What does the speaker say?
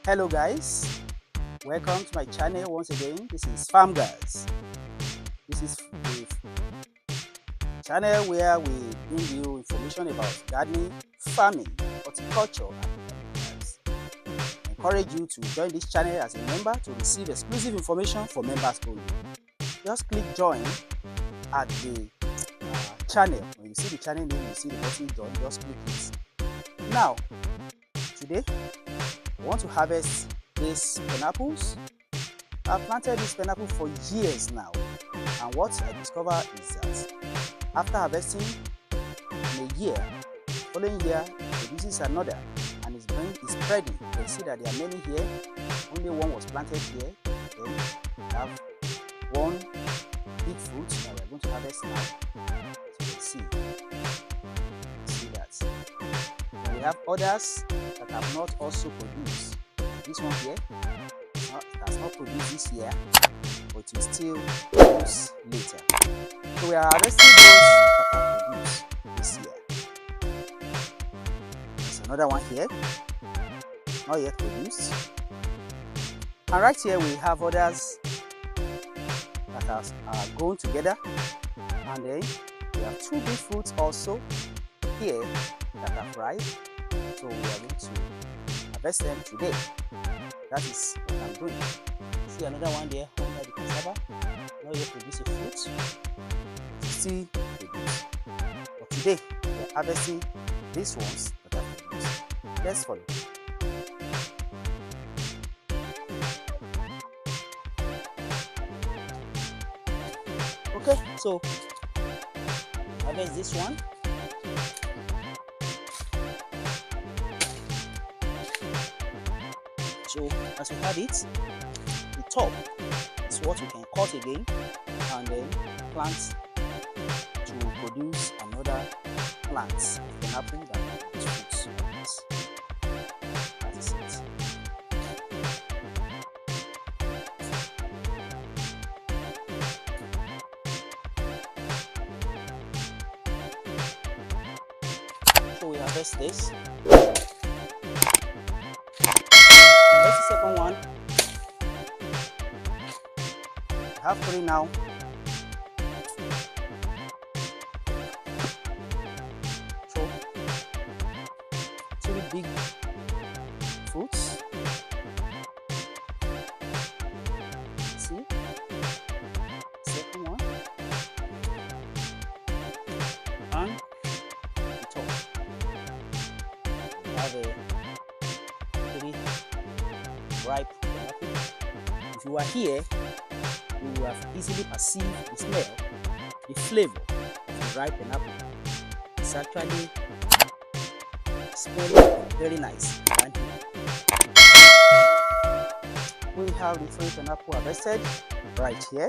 Hello guys, welcome to my channel once again. This is Farm Guys. This is the channel where we bring you information about gardening, farming, horticulture, and animals. I encourage you to join this channel as a member to receive exclusive information for members only. Just click join at the channel. When you see the channel name, you see the button join, just click it. Now, today I want to harvest these pineapples. I've planted this pineapple for years now, and what I discovered is that after harvesting in a year, following year it produces another, and it's spreading. You can see that there are many here. Only one was planted here. Then we have one big fruit that we're going to harvest now. As you can see that. And we have others that have not also produced. This one here has not produced this year, but it will still produce later. So we are harvesting those that have produced this year. There's another one here, not yet produced. And right here we have others that are grown together, and then we have two big fruits also here that have ripe. So we are going to harvest them today. That is what I'm doing. See another one there under the cassava. Not yet produce a fruit. Still produce. But today we are harvesting these ones that have produced. Let's follow. Okay, so harvest this one. So as we have it, the top is what we can cut again and then plant to produce another plant, pineapple that will produce fruits like this. That is it. So we harvest this. That's the second one. I have 3 now. So 2 big fruits. See? Second one. And the top. We have a 3 ripe pineapple. If you are here, you will have easily perceived the smell, the flavor of the ripe pineapple. It's actually smelling very nice. We have the 3 pineapple harvested right here.